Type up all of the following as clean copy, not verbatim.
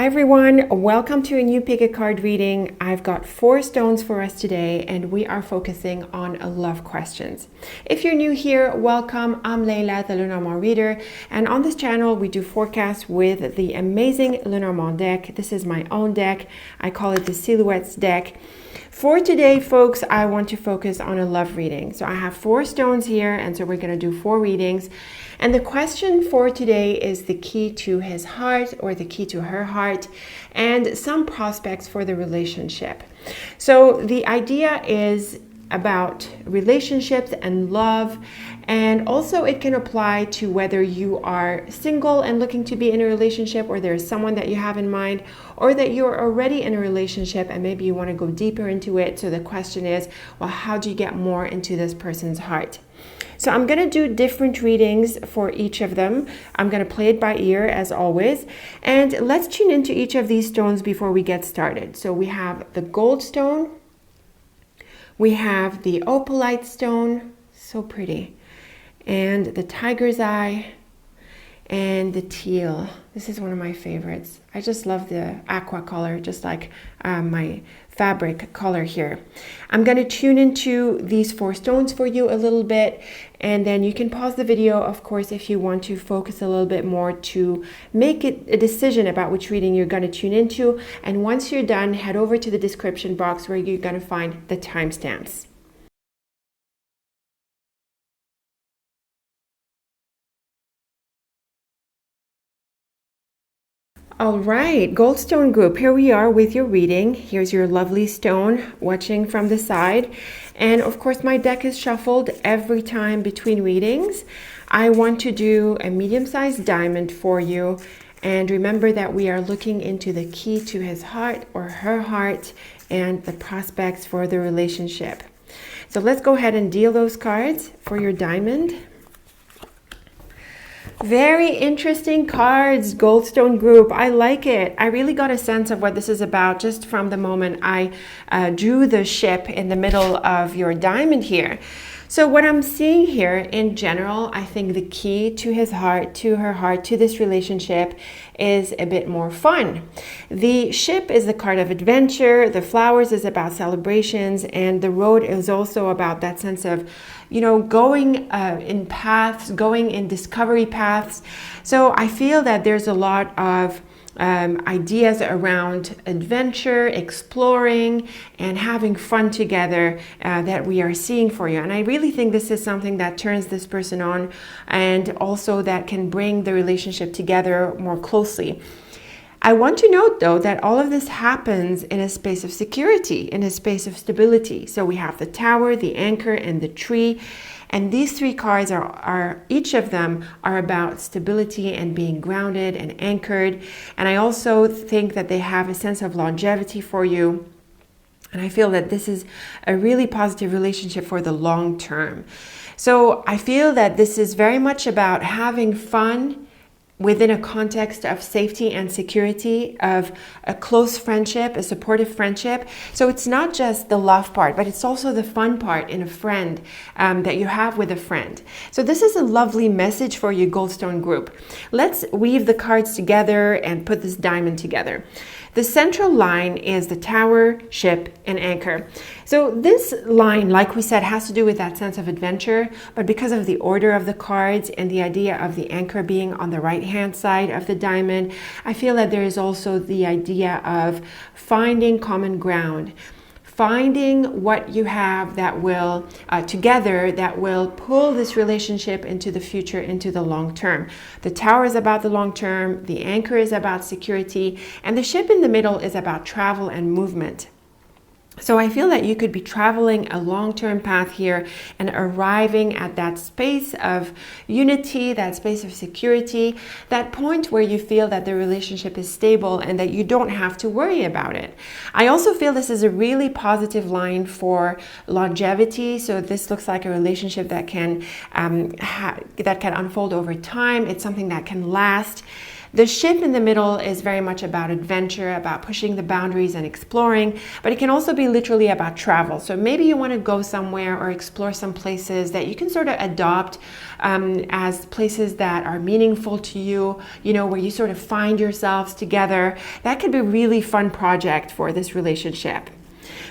everyone, welcome to a new Pick-A-Card reading. I've got 4 stones for us today and we are focusing on love questions. If you're new here, welcome. I'm Leila, the Lenormand reader, and on this channel we do forecasts with the amazing Lenormand deck. This is my own deck. I call it the Silhouettes deck. For today, folks, I want to focus on a love reading. So I have 4 stones here, and so we're going to do 4 readings. And the question for today is the key to his heart or the key to her heart and some prospects for the relationship. So the idea is about relationships and love, and also it can apply to whether you are single and looking to be in a relationship, or there's someone that you have in mind, or that you're already in a relationship and maybe you want to go deeper into it. So the question is, well, how do you get more into this person's heart? So I'm going to do different readings for each of them. I'm going to play it by ear as always. And let's tune into each of these stones before we get started. So we have the Goldstone. We have the Opalite stone, so pretty. And the Tiger's Eye and the Teal. This is one of my favorites. I just love the aqua color, just like my fabric color here. I'm going to tune into these 4 stones for you a little bit, and then you can pause the video, of course, if you want to focus a little bit more to make it a decision about which reading you're going to tune into. And once you're done, head over to the description box where you're going to find the timestamps. All right, Goldstone group, here we are with your reading. Here's your lovely stone watching from the side. And of course, my deck is shuffled every time between readings. I want to do a medium-sized diamond for you. And remember that we are looking into the key to his heart or her heart and the prospects for the relationship. So let's go ahead and deal those cards for your diamond. Very interesting cards, Goldstone group. I like it. I really got a sense of what this is about just from the moment I drew the ship in the middle of your diamond here. So what I'm seeing here in general, I think the key to his heart, to her heart, to this relationship is a bit more fun. The ship is the card of adventure, the flowers is about celebrations, and the road is also about that sense of, you know, going in paths, going in discovery paths. So I feel that there's a lot of ideas around adventure, exploring, and having fun together that we are seeing for you. And I really think this is something that turns this person on, and also that can bring the relationship together more closely. I want to note, though, that all of this happens in a space of security, in a space of stability. So we have the tower, the anchor, and the tree. And these 3 cards are each of them are about stability and being grounded and anchored. And I also think that they have a sense of longevity for you. And I feel that this is a really positive relationship for the long term. So I feel that this is very much about having fun within a context of safety and security, of a close friendship, a supportive friendship. So it's not just the love part, but it's also the fun part in a friend that you have with a friend. So this is a lovely message for you, Goldstone group. Let's weave the cards together and put this diamond together. The central line is the tower, ship, and anchor. So this line, like we said, has to do with that sense of adventure, but because of the order of the cards and the idea of the anchor being on the right-hand side of the diamond, I feel that there is also the idea of finding common ground, finding what you have that will together that will pull this relationship into the future, into the long term. The tower is about the long term, the anchor is about security, and the ship in the middle is about travel and movement. So I feel that you could be traveling a long-term path here and arriving at that space of unity, that space of security, that point where you feel that the relationship is stable and that you don't have to worry about it. I also feel this is a really positive line for longevity. So this looks like a relationship that can unfold over time. It's something that can last. The ship in the middle is very much about adventure, about pushing the boundaries and exploring, but it can also be literally about travel. So maybe you want to go somewhere or explore some places that you can sort of adopt as places that are meaningful to you, where you sort of find yourselves together. That could be a really fun project for this relationship.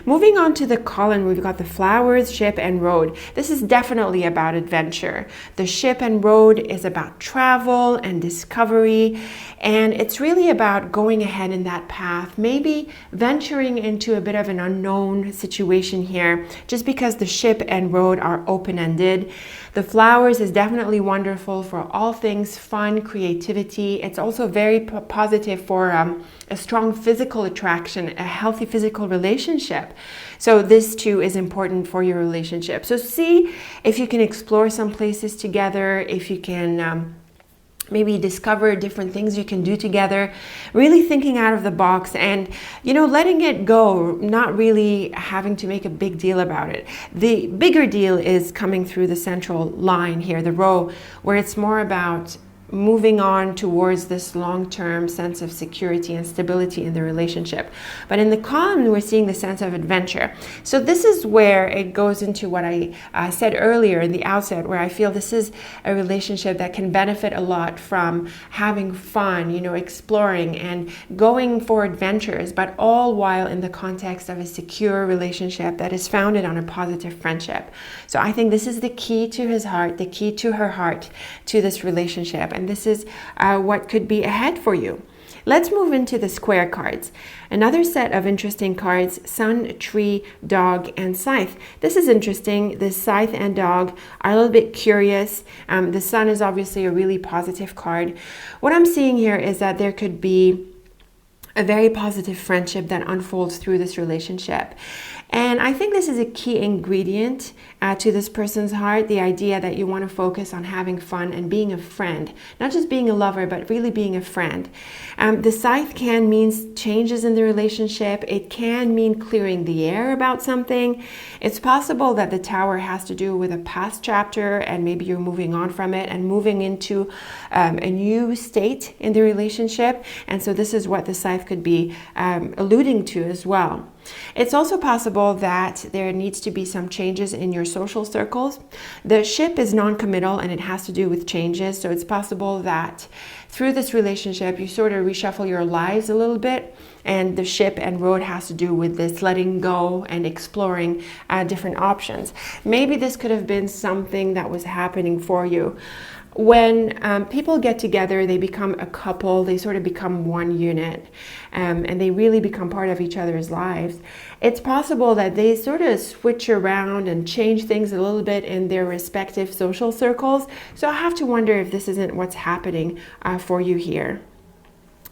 Moving on to the column, we've got the flowers, ship, and road. This is definitely about adventure. The ship and road is about travel and discovery, and it's really about going ahead in that path, maybe venturing into a bit of an unknown situation here, just because the ship and road are open-ended. The flowers is definitely wonderful for all things fun, creativity. It's also very positive for a strong physical attraction, a healthy physical relationship. So this too is important for your relationship. So see if you can explore some places together, if you can maybe discover different things you can do together, really thinking out of the box and, letting it go, not really having to make a big deal about it. The bigger deal is coming through the central line here, the row, where it's more about moving on towards this long-term sense of security and stability in the relationship. But in the column, we're seeing the sense of adventure. So this is where it goes into what I said earlier in the outset, where I feel this is a relationship that can benefit a lot from having fun, exploring and going for adventures, but all while in the context of a secure relationship that is founded on a positive friendship. So I think this is the key to his heart, the key to her heart, to this relationship. And this is what could be ahead for you. Let's move into the square cards. Another set of interesting cards, sun, tree, dog, and scythe. This is interesting. The scythe and dog are a little bit curious. The sun is obviously a really positive card. What I'm seeing here is that there could be a very positive friendship that unfolds through this relationship. And I think this is a key ingredient to this person's heart, the idea that you want to focus on having fun and being a friend, not just being a lover, but really being a friend. The scythe can mean changes in the relationship. It can mean clearing the air about something. It's possible that the tower has to do with a past chapter and maybe you're moving on from it and moving into a new state in the relationship. And so this is what the scythe could be alluding to as well. It's also possible that there needs to be some changes in your social circles. The ship is non-committal and it has to do with changes. So it's possible that through this relationship, you sort of reshuffle your lives a little bit. And the ship and road has to do with this letting go and exploring different options. Maybe this could have been something that was happening for you. When people get together, they become a couple, they sort of become one unit, and they really become part of each other's lives. It's possible that they sort of switch around and change things a little bit in their respective social circles. So I have to wonder if this isn't what's happening for you here.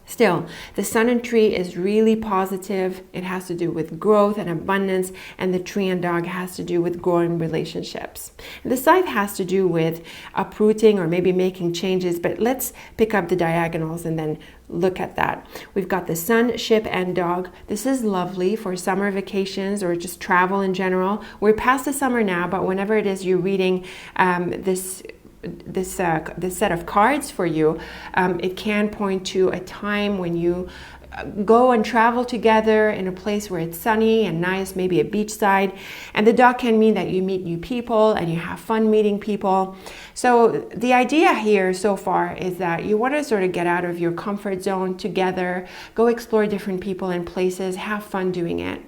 Still, the sun and tree is really positive. It has to do with growth and abundance, and the tree and dog has to do with growing relationships. And the scythe has to do with uprooting or maybe making changes, but let's pick up the diagonals and then look at that. We've got the sun, ship, and dog. This is lovely for summer vacations or just travel in general. We're past the summer now, but whenever it is you're reading this set of cards for you, it can point to a time when you go and travel together in a place where it's sunny and nice, maybe a beachside. And the dog can mean that you meet new people and you have fun meeting people. So the idea here so far is that you want to sort of get out of your comfort zone together, go explore different people and places, have fun doing it.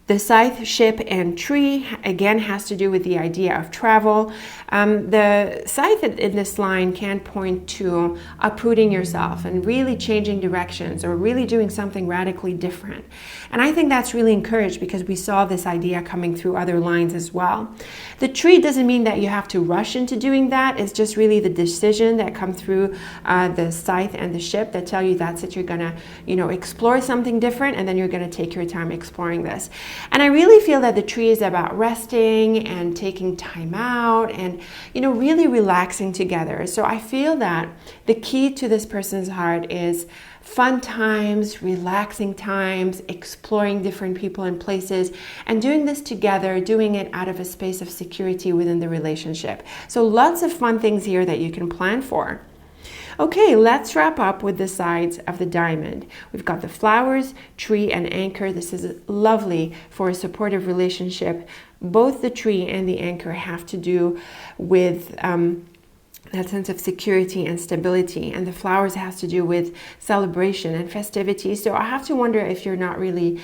The scythe, ship, and tree, again, has to do with the idea of travel. The scythe in this line can point to uprooting yourself and really changing directions or really doing something radically different. And I think that's really encouraged because we saw this idea coming through other lines as well. The tree doesn't mean that you have to rush into doing that. It's just really the decision that comes through the scythe and the ship that tell you that's it. You're going to, explore something different, and then you're going to take your time exploring this. And I really feel that the tree is about resting and taking time out and, really relaxing together. So I feel that the key to this person's heart is fun times, relaxing times, exploring different people and places, and doing this together, doing it out of a space of security within the relationship. So lots of fun things here that you can plan for. Okay, let's wrap up with the sides of the diamond. We've got the flowers, tree, and anchor. This is lovely for a supportive relationship. Both the tree and the anchor have to do with that sense of security and stability, and the flowers has to do with celebration and festivity. So I have to wonder if you're not really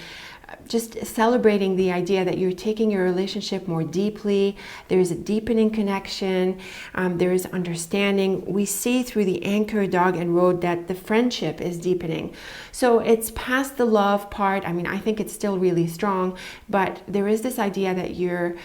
just celebrating the idea that you're taking your relationship more deeply. There is a deepening connection. There is understanding. We see through the anchor, dog, and road that the friendship is deepening. So it's past the love part. I mean, I think it's still really strong, but there is this idea that you're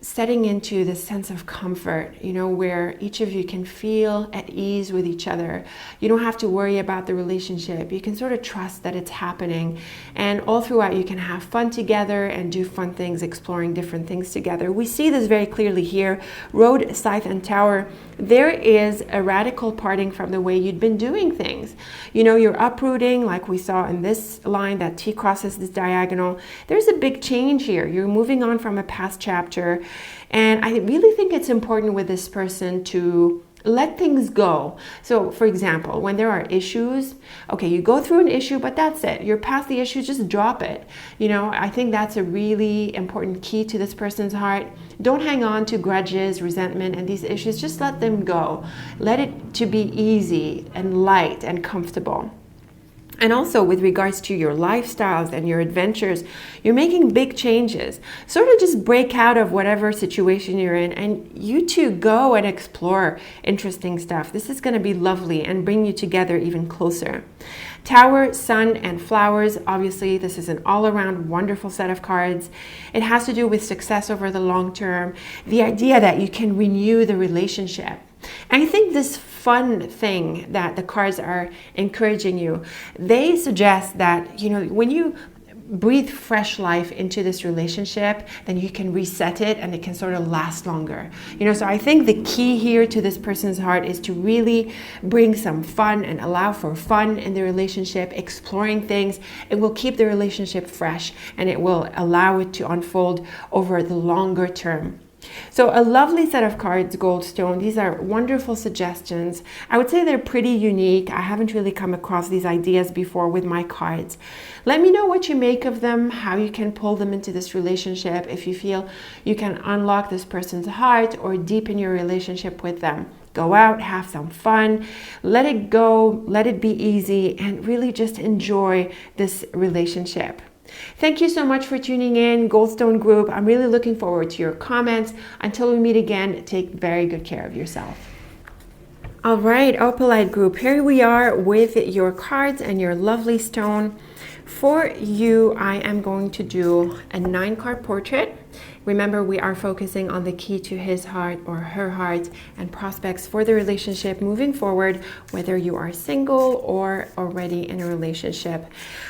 setting into this sense of comfort, where each of you can feel at ease with each other. You don't have to worry about the relationship. You can sort of trust that it's happening. And all throughout, you can have fun together and do fun things, exploring different things together. We see this very clearly here. Road, scythe, and tower. There is a radical parting from the way you'd been doing things. You're uprooting, like we saw in this line that T crosses this diagonal. There's a big change here. You're moving on from a past chapter. And I really think it's important with this person to let things go. So for example, when there are issues, okay, you go through an issue, but that's it. You're past the issue, just drop it. I think that's a really important key to this person's heart. Don't hang on to grudges, resentment, and these issues. Just let them go. Let it to be easy and light and comfortable. And also with regards to your lifestyles and your adventures, you're making big changes. Sort of just break out of whatever situation you're in and you two go and explore interesting stuff. This is going to be lovely and bring you together even closer. Tower, sun, and flowers. Obviously, this is an all-around wonderful set of cards. It has to do with success over the long term. The idea that you can renew the relationship. And I think this fun thing that the cards are encouraging you, they suggest that, when you breathe fresh life into this relationship, then you can reset it and it can sort of last longer. So I think the key here to this person's heart is to really bring some fun and allow for fun in the relationship, exploring things. It will keep the relationship fresh and it will allow it to unfold over the longer term. So a lovely set of cards, Goldstone. These are wonderful suggestions. I would say they're pretty unique. I haven't really come across these ideas before with my cards. Let me know what you make of them, how you can pull them into this relationship, if you feel you can unlock this person's heart or deepen your relationship with them. Go out, have some fun, let it go, let it be easy, and really just enjoy this relationship. Thank you so much for tuning in, Goldstone Group. I'm really looking forward to your comments. Until we meet again, take very good care of yourself. All right, Opalite Group, here we are with your cards and your lovely stone. For you, I am going to do a 9-card portrait. Remember, we are focusing on the key to his heart or her heart and prospects for the relationship moving forward, whether you are single or already in a relationship.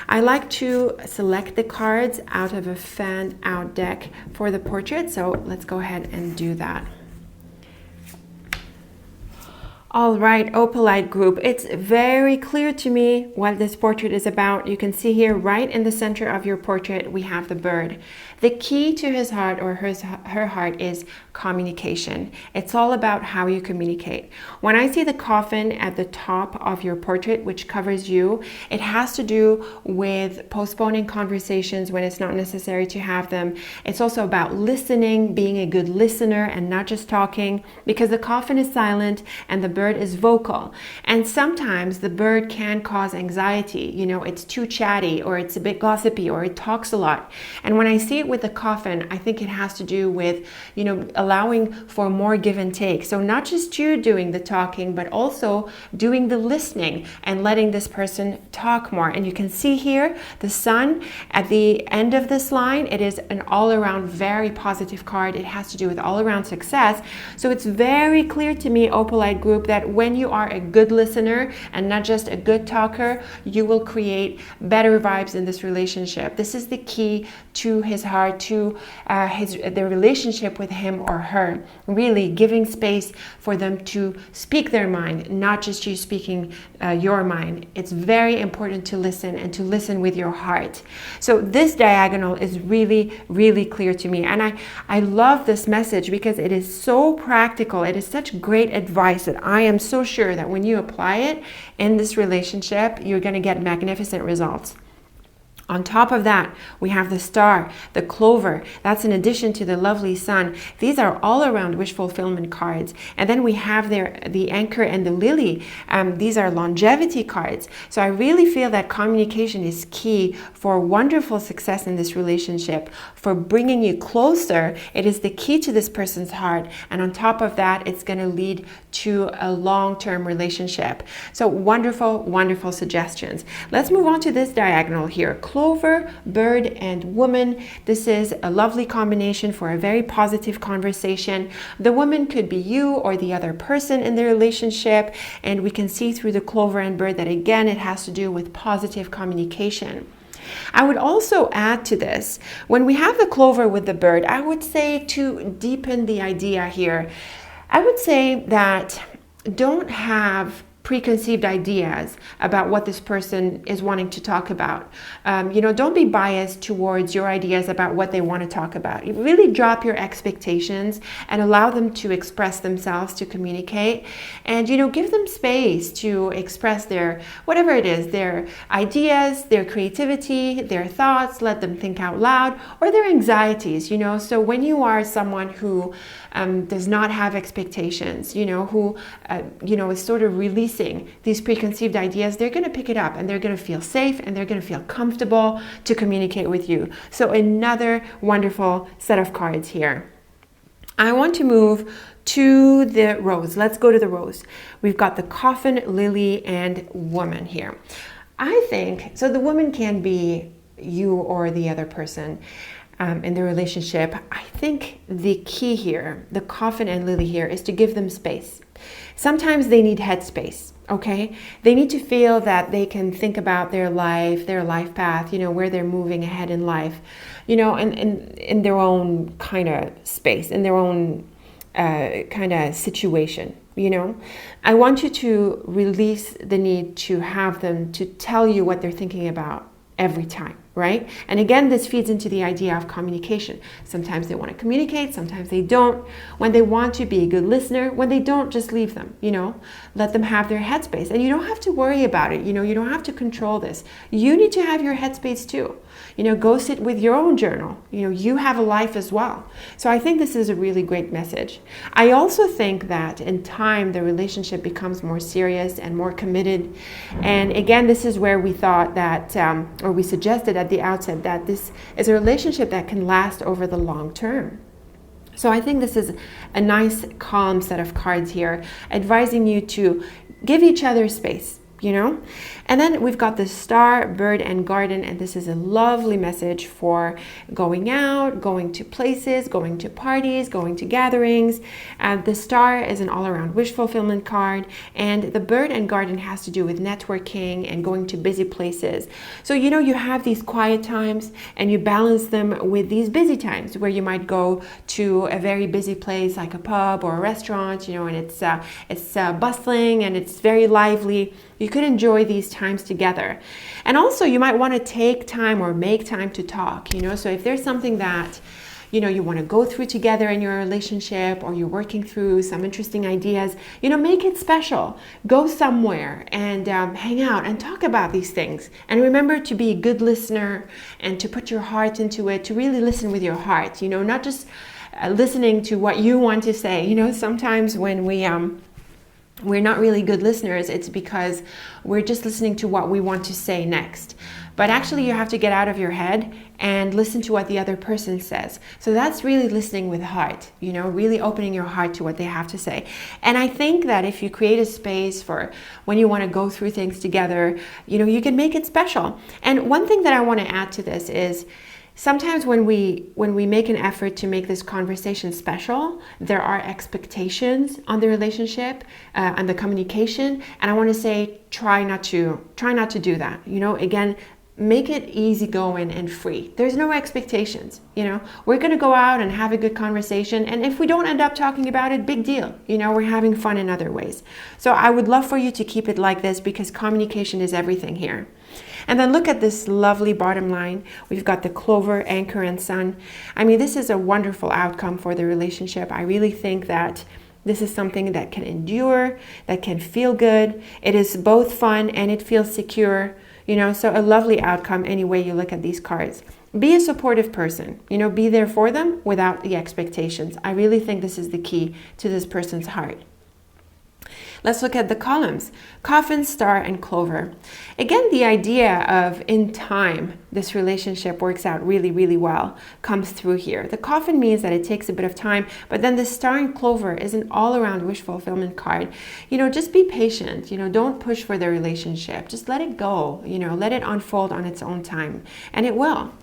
I like to select the cards out of a fanned out deck for the portrait, so let's go ahead and do that. All right, Opalite Group, it's very clear to me what this portrait is about. You can see here right in the center of your portrait, we have the bird. The key to his heart or her heart is communication. It's all about how you communicate. When I see the coffin at the top of your portrait, which covers you, it has to do with postponing conversations when it's not necessary to have them. It's also about listening, being a good listener and not just talking, because the coffin is silent and the bird is vocal. And sometimes the bird can cause anxiety. It's too chatty or it's a bit gossipy or it talks a lot. And when I see it with the coffin, I think it has to do with, allowing for more give and take. So not just you doing the talking, but also doing the listening and letting this person talk more. And you can see here the sun at the end of this line. It is an all-around very positive card. It has to do with all-around success. So it's very clear to me, Opalite Group, that when you are a good listener and not just a good talker, you will create better vibes in this relationship. This is the key to his heart card to the relationship with him or her, really giving space for them to speak their mind, not just you speaking your mind. It's very important to listen, and to listen with your heart. So this diagonal is really, really clear to me, and I love this message because it is so practical. It is such great advice that I am so sure that when you apply it in this relationship, you're going to get magnificent results. On top of that, we have the star, the clover. That's in addition to the lovely sun. These are all around wish fulfillment cards. And then we have the anchor and the lily. These are longevity cards. So I really feel that communication is key for wonderful success in this relationship, for bringing you closer. It is the key to this person's heart. And on top of that, it's going to lead to a long-term relationship. So wonderful, wonderful suggestions. Let's move on to this diagonal here. Clover, bird, and woman. This is a lovely combination for a very positive conversation. The woman could be you or the other person in the relationship, and we can see through the clover and bird that again it has to do with positive communication. I would also add to this, when we have the clover with the bird, I would say, to deepen the idea here, I would say that don't have preconceived ideas about what this person is wanting to talk about. Don't be biased towards your ideas about what they want to talk about. You really drop your expectations and allow them to express themselves, to communicate, and give them space to express their whatever it is, their ideas, their creativity, their thoughts. Let them think out loud, or their anxieties. So when you are someone who does not have expectations, who is sort of releasing these preconceived ideas, they're going to pick it up, and they're going to feel safe, and they're going to feel comfortable to communicate with you. So another wonderful set of cards here. I want to move to the rose. Let's go to the rose. We've got the coffin, lily, and woman here. I think, so the woman can be you or the other person in the relationship. I think the key here, the coffin and lily here, is to give them space. Sometimes they need headspace, okay? They need to feel that they can think about their life path, where they're moving ahead in life, in their own kind of space, in their own kind of situation, I want you to release the need to have them to tell you what they're thinking about every time, right? And again, this feeds into the idea of communication. Sometimes they want to communicate, sometimes they don't. When they want to, be a good listener. When they don't, just leave them, let them have their headspace. And you don't have to worry about it, you don't have to control this. You need to have your headspace too. Go sit with your own journal. You have a life as well. So I think this is a really great message. I also think that in time, the relationship becomes more serious and more committed. And again, this is where we thought that, or we suggested at the outset, that this is a relationship that can last over the long term. So I think this is a nice, calm set of cards here, advising you to give each other space. And then we've got the star, bird, and garden, and this is a lovely message for going out, going to places, going to parties, going to gatherings. The star is an all-around wish fulfillment card, and the bird and garden has to do with networking and going to busy places. So you have these quiet times, and you balance them with these busy times where you might go to a very busy place like a pub or a restaurant, and it's bustling and it's very lively. You could enjoy these times together. And also you might want to take time or make time to talk, so if there's something that you want to go through together in your relationship, or you're working through some interesting ideas, make it special. Go somewhere and hang out and talk about these things. And remember to be a good listener and to put your heart into it, to really listen with your heart, not just listening to what you want to say. Sometimes when we're not really good listeners, it's because we're just listening to what we want to say next. But actually you have to get out of your head and listen to what the other person says. So that's really listening with heart, really opening your heart to what they have to say. And I think that if you create a space for when you want to go through things together, you can make it special. And one thing that I want to add to this is, sometimes when we make an effort to make this conversation special, there are expectations on the relationship and the communication. And I want to say, try not to do that. Again, make it easygoing and free. There's no expectations. We're going to go out and have a good conversation, and if we don't end up talking about it, big deal. We're having fun in other ways. So I would love for you to keep it like this, because communication is everything here. And then look at this lovely bottom line. We've got the clover, anchor, and sun. I mean, this is a wonderful outcome for the relationship. I really think that this is something that can endure, that can feel good. It is both fun and it feels secure, so a lovely outcome any way you look at these cards. Be a supportive person, be there for them without the expectations. I really think this is the key to this person's heart. Let's look at the columns. Coffin, star, and clover. Again, the idea of in time, this relationship works out really, really well comes through here. The coffin means that it takes a bit of time, but then the star and clover is an all-around wish fulfillment card. Just be patient. Don't push for the relationship. Just let it go. Let it unfold on its own time, and it will.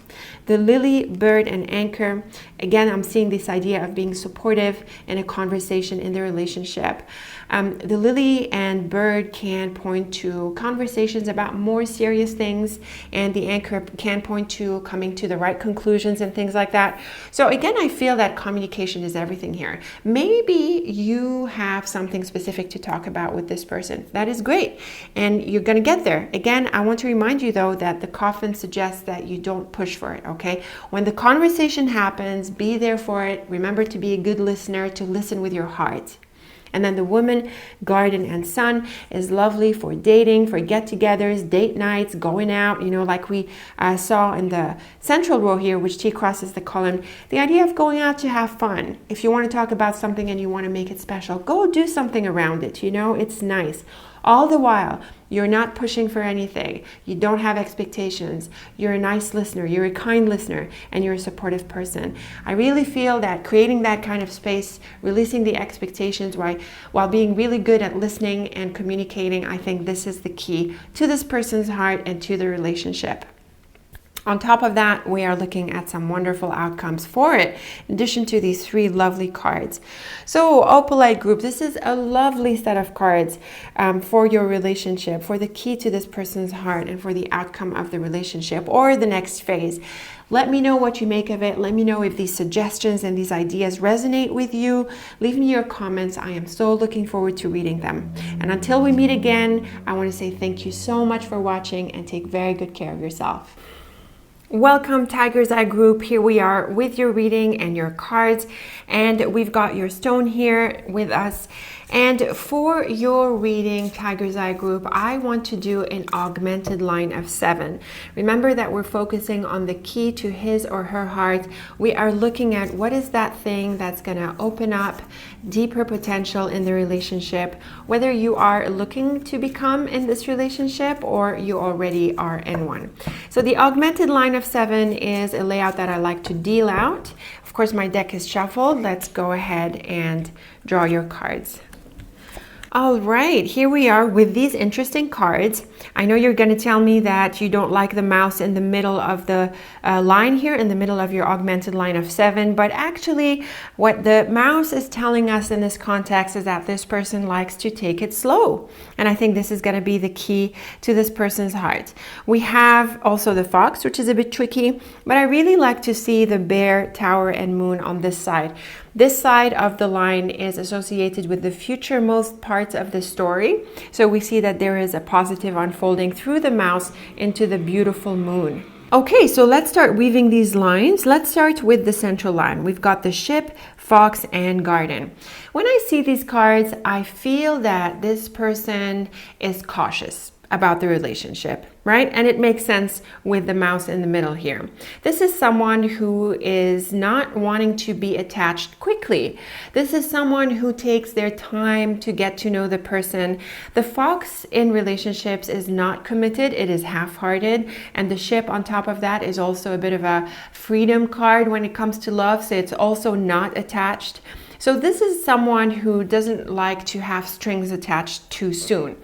The lily, bird, and anchor. Again, I'm seeing this idea of being supportive in a conversation in the relationship. The lily and bird can point to conversations about more serious things, and the anchor can point to coming to the right conclusions and things like that. So again, I feel that communication is everything here. Maybe you have something specific to talk about with this person. That is great, and you're going to get there. Again, I want to remind you though that the coffin suggests that you don't push for it, okay? When the conversation happens, be there for it. Remember to be a good listener, to listen with your heart. And then the woman, garden, and sun is lovely for dating, for get-togethers, date nights, going out, like we saw in the central row here, which T crosses the column. The idea of going out to have fun. If you want to talk about something and you want to make it special, go do something around it, it's nice. All the while, you're not pushing for anything. You don't have expectations. You're a nice listener. You're a kind listener, and you're a supportive person. I really feel that creating that kind of space, releasing the expectations while being really good at listening and communicating, I think this is the key to this person's heart and to the relationship. On top of that, we are looking at some wonderful outcomes for it, in addition to these 3 lovely cards. So, Opalite group, this is a lovely set of cards for your relationship, for the key to this person's heart, and for the outcome of the relationship or the next phase. Let me know what you make of it. Let me know if these suggestions and these ideas resonate with you. Leave me your comments. I am so looking forward to reading them. And until we meet again, I want to say thank you so much for watching, and take very good care of yourself. Welcome, Tiger's Eye group. Here we are with your reading and your cards, and we've got your stone here with us. And for your reading, Tiger's Eye group, I want to do an augmented line of 7. Remember that we're focusing on the key to his or her heart. We are looking at what is that thing that's going to open up deeper potential in the relationship, whether you are looking to become in this relationship or you already are in one. So the augmented line of 7 is a layout that I like to deal out. Of course, my deck is shuffled. Let's go ahead and draw your cards. All right, here we are with these interesting cards. I know you're going to tell me that you don't like the mouse in the middle of the line here, in the middle of your augmented line of 7, but actually what the mouse is telling us in this context is that this person likes to take it slow. And I think this is going to be the key to this person's heart. We have also the fox, which is a bit tricky, but I really like to see the bear, tower, and moon on this side. This side of the line is associated with the future-most parts of the story. So we see that there is a positive unfolding through the mouse into the beautiful moon. Okay, so let's start weaving these lines. Let's start with the central line. We've got the ship, fox, and garden. When I see these cards, I feel that this person is cautious about the relationship, right? And it makes sense with the mouse in the middle here. This is someone who is not wanting to be attached quickly. This is someone who takes their time to get to know the person. The fox in relationships is not committed, it is half-hearted, and the ship on top of that is also a bit of a freedom card when it comes to love, so it's also not attached. So this is someone who doesn't like to have strings attached too soon.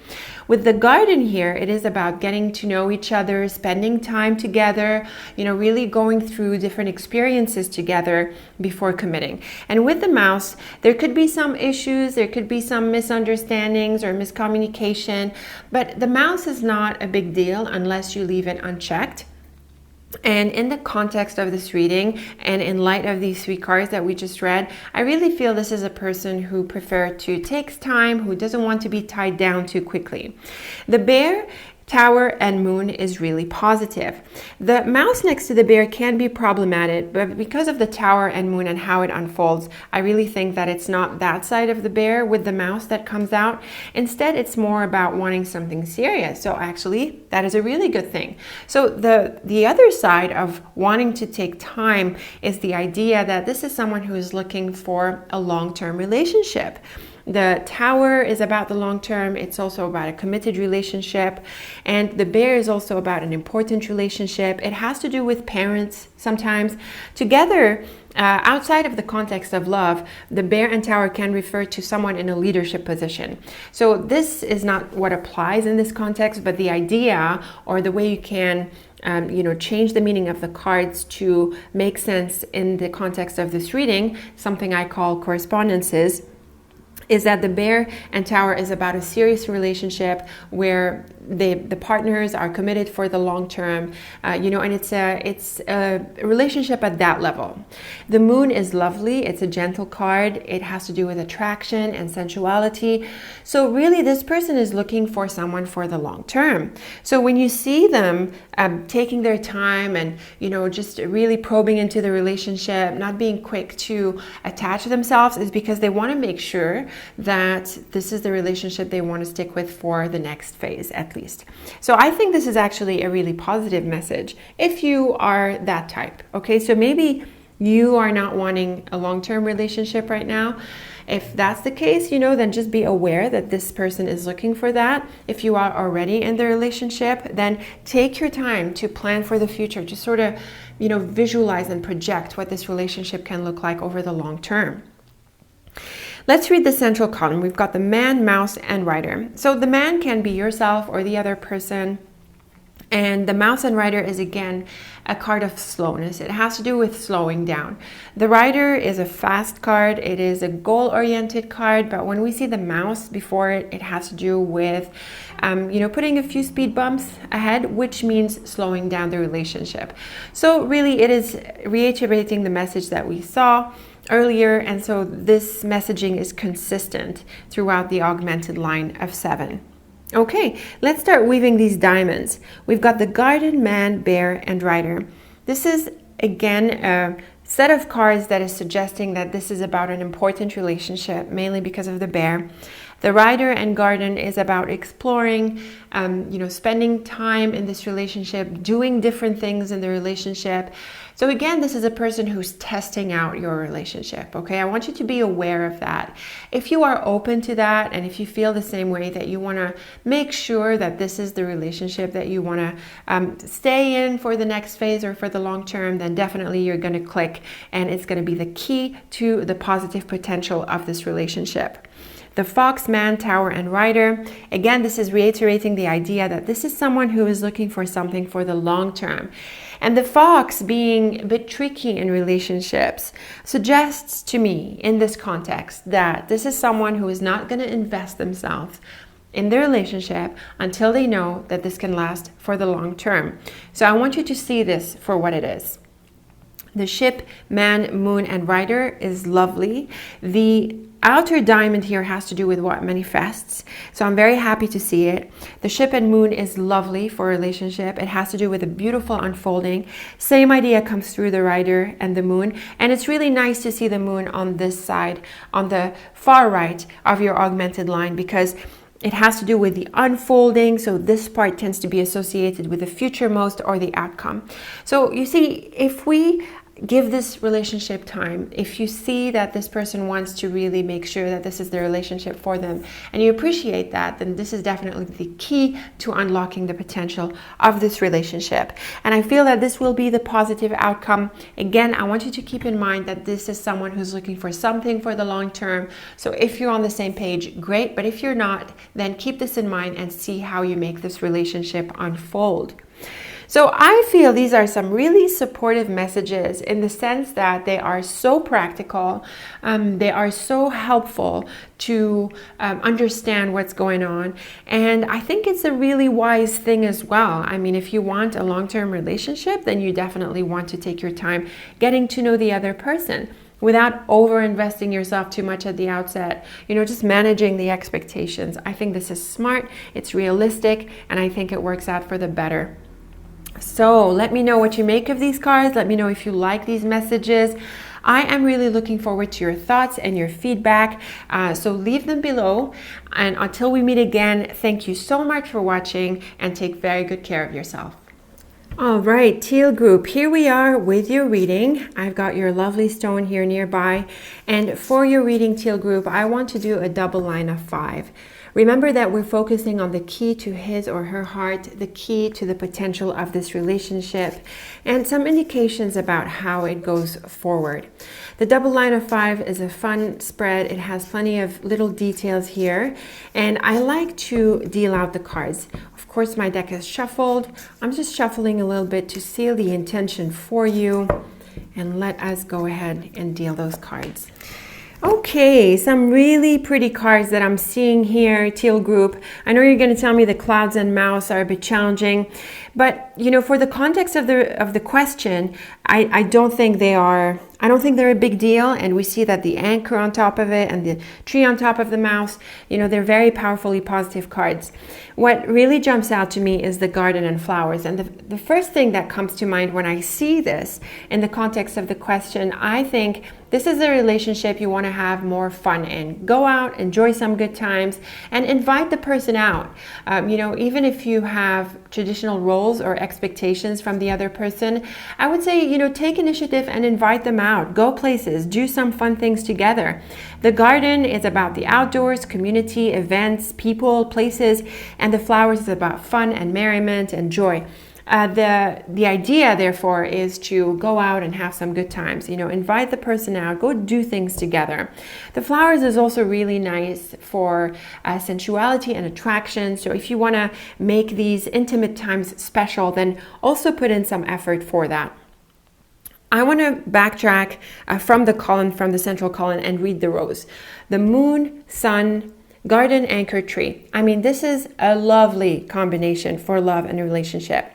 With the garden here, it is about getting to know each other, spending time together, really going through different experiences together before committing. And with the mouse, there could be some issues, there could be some misunderstandings or miscommunication, but the mouse is not a big deal unless you leave it unchecked. And in the context of this reading, and in light of these 3 cards that we just read, I really feel this is a person who prefers to take time, who doesn't want to be tied down too quickly. The bear, Tower, and Moon is really positive. The mouse next to the bear can be problematic, but because of the Tower and Moon and how it unfolds, I really think that it's not that side of the bear with the mouse that comes out. Instead, it's more about wanting something serious. So actually, that is a really good thing. So the other side of wanting to take time is the idea that this is someone who is looking for a long-term relationship. The Tower is about the long term. It's also about a committed relationship. And the bear is also about an important relationship. It has to do with parents sometimes. Together, outside of the context of love, the bear and Tower can refer to someone in a leadership position. So this is not what applies in this context, but the idea or the way you can change the meaning of the cards to make sense in the context of this reading, something I call correspondences, is that the bear and Tower is about a serious relationship where the partners are committed for the long term, and it's a relationship at that level. The Moon is lovely. It's a gentle card. It has to do with attraction and sensuality. So really, this person is looking for someone for the long term. So when you see them taking their time and, just really probing into the relationship, not being quick to attach themselves, is because they want to make sure that this is the relationship they want to stick with for the next phase, at least. So I think this is actually a really positive message if you are that type. Okay, so maybe you are not wanting a long-term relationship right now. If that's the case, then just be aware that this person is looking for that. If you are already in the relationship, then take your time to plan for the future. Just sort of, visualize and project what this relationship can look like over the long term. Let's read the central column. We've got the man, mouse, and rider. So the man can be yourself or the other person. And the mouse and rider is, again, a card of slowness. It has to do with slowing down. The rider is a fast card. It is a goal-oriented card. But when we see the mouse before it, it has to do with, putting a few speed bumps ahead, which means slowing down the relationship. So really, it is reiterating the message that we saw earlier, and so this messaging is consistent throughout the augmented line of 7. Okay, let's start weaving these diamonds. We've got the garden, man, bear, and rider. This is, again, a set of cards that is suggesting that this is about an important relationship, mainly because of the bear. The rider and garden is about exploring, spending time in this relationship, doing different things in the relationship. So again, this is a person who's testing out your relationship, okay? I want you to be aware of that. If you are open to that, and if you feel the same way that you want to make sure that this is the relationship that you want to stay in for the next phase or for the long term, then definitely you're going to click, and it's going to be the key to the positive potential of this relationship. The fox, man, tower, and rider. Again, this is reiterating the idea that this is someone who is looking for something for the long term. And the fox, being a bit tricky in relationships, suggests to me in this context that this is someone who is not going to invest themselves in their relationship until they know that this can last for the long term. So I want you to see this for what it is. The ship, man, moon, and rider is lovely. The outer diamond here has to do with what manifests. So I'm very happy to see it. The ship and moon is lovely for a relationship. It has to do with a beautiful unfolding. Same idea comes through the rider and the moon. And it's really nice to see the moon on this side, on the far right of your augmented line, because it has to do with the unfolding. So this part tends to be associated with the future most or the outcome. So you see, if we give this relationship time. If you see that this person wants to really make sure that this is the relationship for them and you appreciate that, then this is definitely the key to unlocking the potential of this relationship. And I feel that this will be the positive outcome. Again, I want you to keep in mind that this is someone who's looking for something for the long term. So if you're on the same page, great. But if you're not, then keep this in mind and see how you make this relationship unfold. So I feel these are some really supportive messages in the sense that they are so practical, they are so helpful to understand what's going on. And I think it's a really wise thing as well. I mean, if you want a long-term relationship, then you definitely want to take your time getting to know the other person without over-investing yourself too much at the outset, just managing the expectations. I think this is smart, it's realistic, and I think it works out for the better. So let me know what you make of these cards. Let me know if you like these messages. I am really looking forward to your thoughts and your feedback. So leave them below. And until we meet again, thank you so much for watching and take very good care of yourself. All right, Teal group, here we are with your reading. I've got your lovely stone here nearby. And for your reading, Teal group, I want to do a double line of 5. Remember that we're focusing on the key to his or her heart, the key to the potential of this relationship, and some indications about how it goes forward. The double line of 5 is a fun spread. It has plenty of little details here, and I like to deal out the cards. Of course, my deck is shuffled. I'm just shuffling a little bit to seal the intention for you, and let us go ahead and deal those cards. Okay, some really pretty cards that I'm seeing here, Teal group. I know you're going to tell me the clouds and mouse are a bit challenging, but for the context of the question, I don't think they're a big deal. And we see that the anchor on top of it and the tree on top of the mouse, they're very powerfully positive cards. What really jumps out to me is the garden and flowers. And the first thing that comes to mind when I see this in the context of the question, I think this is a relationship you want to have more fun in. Go out, enjoy some good times, and invite the person out. Even if you have traditional roles or expectations from the other person, I would say, take initiative and invite them out. Go places, do some fun things together. The garden is about the outdoors, community, events, people, places, and the flowers is about fun and merriment and joy. The idea, therefore, is to go out and have some good times. Invite the person out, go do things together. The flowers is also really nice for sensuality and attraction. So if you want to make these intimate times special, then also put in some effort for that. I want to backtrack from the central column and read the rows. The moon, sun, garden, anchor, tree. I mean, this is a lovely combination for love and a relationship.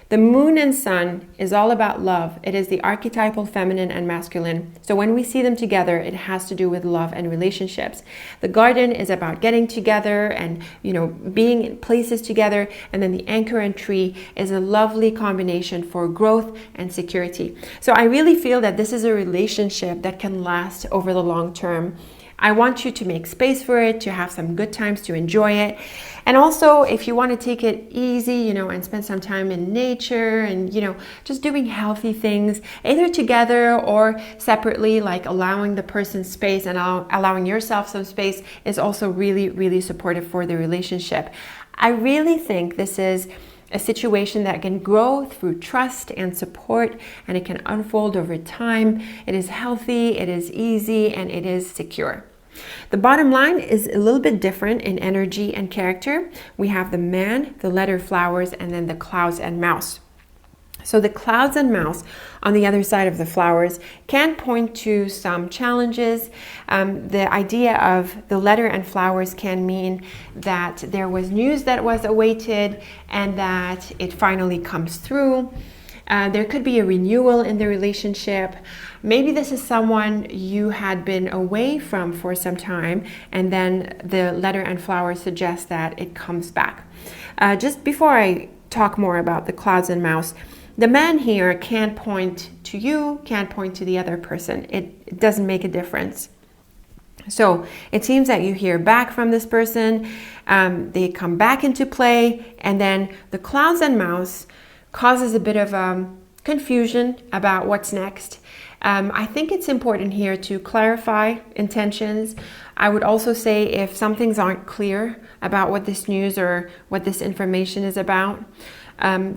The moon and sun is all about love. It is the archetypal feminine and masculine. So when we see them together, it has to do with love and relationships. The garden is about getting together and, being in places together. And then the anchor and tree is a lovely combination for growth and security. So I really feel that this is a relationship that can last over the long term. I want you to make space for it, to have some good times, to enjoy it. And also, if you want to take it easy, and spend some time in nature and, just doing healthy things, either together or separately, like allowing the person space and allowing yourself some space is also really, really supportive for the relationship. I really think this is a situation that can grow through trust and support, and it can unfold over time. It is healthy, it is easy, and it is secure. The bottom line is a little bit different in energy and character. We have the man, the letter flowers, and then the clouds and mouse. So the clouds and mouse on the other side of the flowers can point to some challenges. The idea of the letter and flowers can mean that there was news that was awaited and that it finally comes through. There could be a renewal in the relationship. Maybe this is someone you had been away from for some time, and then the letter and flowers suggest that it comes back. Just before I talk more about the clouds and mouse, the man here can't point to you, can't point to the other person. It doesn't make a difference. So it seems that you hear back from this person, they come back into play, and then the clouds and mouse causes a bit of confusion about what's next. I think it's important here to clarify intentions. I would also say if some things aren't clear about what this news or what this information is about,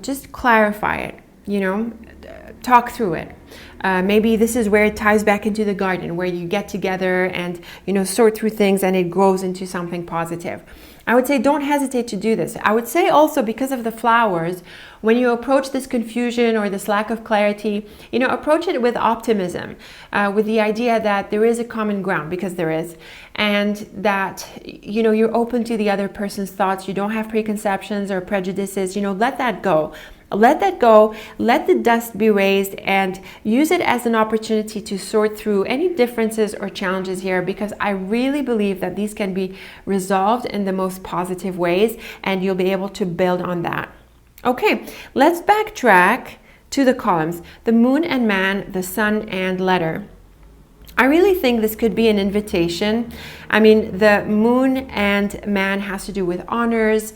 just clarify it, talk through it. Maybe this is where it ties back into the garden, where you get together and, sort through things and it grows into something positive. I would say don't hesitate to do this. I would say also, because of the flowers, when you approach this confusion or this lack of clarity, approach it with optimism, with the idea that there is a common ground, because there is, and that, you're open to the other person's thoughts. You don't have preconceptions or prejudices. Let that go. Let that go, let the dust be raised, and use it as an opportunity to sort through any differences or challenges here, because I really believe that these can be resolved in the most positive ways, and you'll be able to build on that. Okay, let's backtrack to the columns: the moon and man, the sun and letter. I really think this could be an invitation. I mean, the moon and man has to do with honors,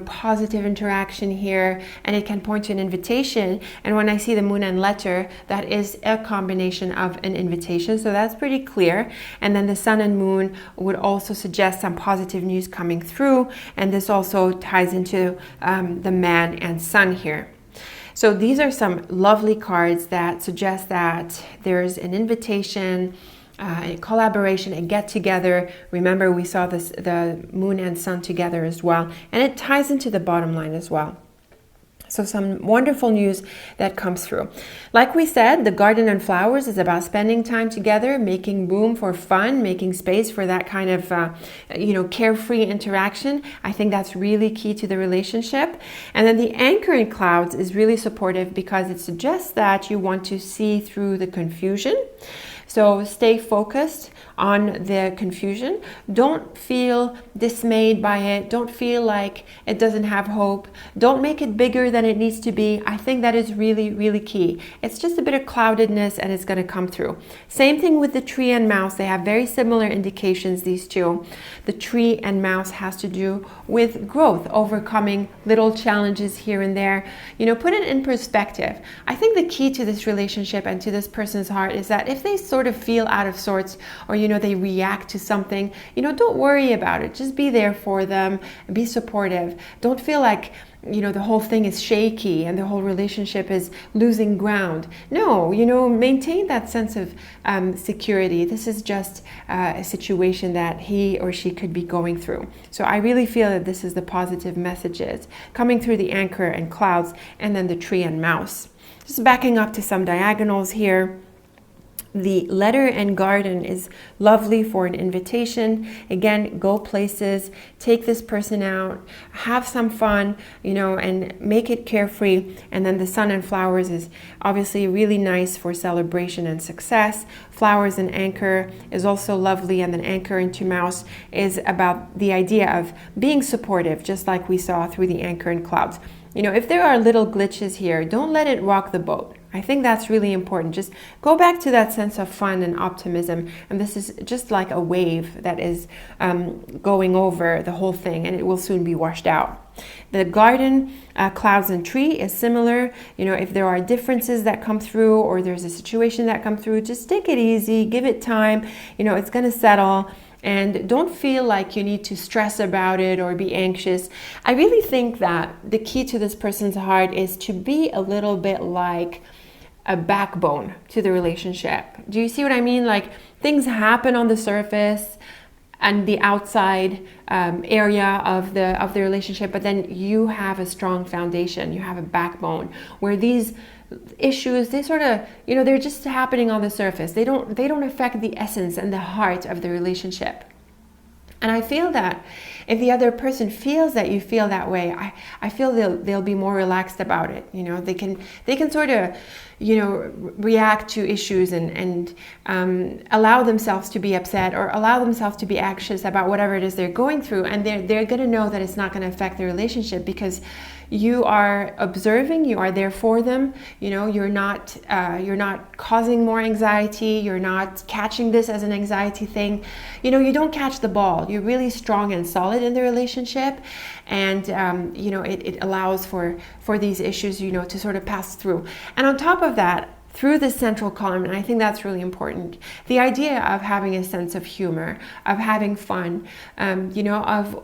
positive interaction here, and it can point to an invitation. And when I see the moon and letter, that is a combination of an invitation. So that's pretty clear. And then the sun and moon would also suggest some positive news coming through. And this also ties into the man and sun here. So these are some lovely cards that suggest that there's an invitation, a collaboration, a get together. Remember, we saw the moon and sun together as well, and it ties into the bottom line as well. So some wonderful news that comes through. Like we said, the garden and flowers is about spending time together, making room for fun, making space for that kind of, carefree interaction. I think that's really key to the relationship. And then the anchor in clouds is really supportive because it suggests that you want to see through the confusion. So stay focused on the confusion. Don't feel dismayed by it. Don't feel like it doesn't have hope. Don't make it bigger than it needs to be. I think that is really, really key. It's just a bit of cloudedness and it's going to come through. Same thing with the tree and mouse. They have very similar indications, these two. The tree and mouse has to do with growth, overcoming little challenges here and there. Put it in perspective. I think the key to this relationship and to this person's heart is that if they sort of feel out of sorts, or they react to something, don't worry about it. Just be there for them, be supportive. Don't feel like the whole thing is shaky and the whole relationship is losing ground. No, maintain that sense of security. This is just a situation that he or she could be going through. So I really feel that this is the positive messages coming through the anchor and clouds, and then the tree and mouse. Just backing up to some diagonals here. The letter and garden is lovely for an invitation. Again, go places, take this person out, have some fun, and make it carefree. And then the sun and flowers is obviously really nice for celebration and success. Flowers and anchor is also lovely. And then anchor into mouse is about the idea of being supportive, just like we saw through the anchor and clouds. If there are little glitches here, don't let it rock the boat. I think that's really important. Just go back to that sense of fun and optimism. And this is just like a wave that is going over the whole thing, and it will soon be washed out. The garden, clouds and tree is similar. If there are differences that come through, or there's a situation that comes through, just take it easy, give it time. It's going to settle. And don't feel like you need to stress about it or be anxious. I really think that the key to this person's heart is to be a little bit like a backbone to the relationship. Do you see what I mean? Like, things happen on the surface and the outside area of the relationship, but then you have a strong foundation. You have a backbone where these issues, they sort of, they're just happening on the surface. They don't affect the essence and the heart of the relationship. And I feel that if the other person feels that you feel that way, I feel they'll be more relaxed about it. They can sort of, react to issues and allow themselves to be upset or allow themselves to be anxious about whatever it is they're going through. And they're going to know that it's not going to affect the relationship because you are observing, you are there for them. You're not causing more anxiety. You're not catching this as an anxiety thing. You don't catch the ball. You're really strong and solid in the relationship, and it allows for these issues, to sort of pass through. And on top of that, through the central column, and I think that's really important. The idea of having a sense of humor, of having fun, of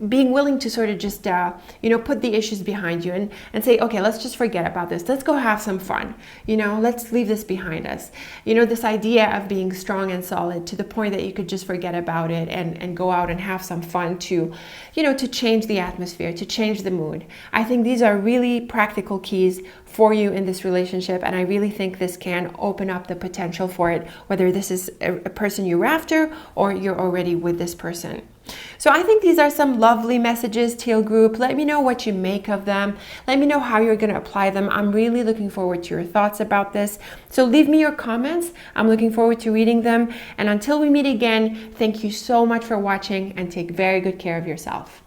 being willing to sort of just, put the issues behind you and say, okay, let's just forget about this. Let's go have some fun. Let's leave this behind us. This idea of being strong and solid to the point that you could just forget about it and go out and have some fun to change the atmosphere, to change the mood. I think these are really practical keys for you in this relationship, and I really think this can open up the potential for it, whether this is a person you're after or you're already with this person. So I think these are some lovely messages, Teal group. Let me know what you make of them. Let me know how you're going to apply them. I'm really looking forward to your thoughts about this. So leave me your comments. I'm looking forward to reading them. And until we meet again, thank you so much for watching and take very good care of yourself.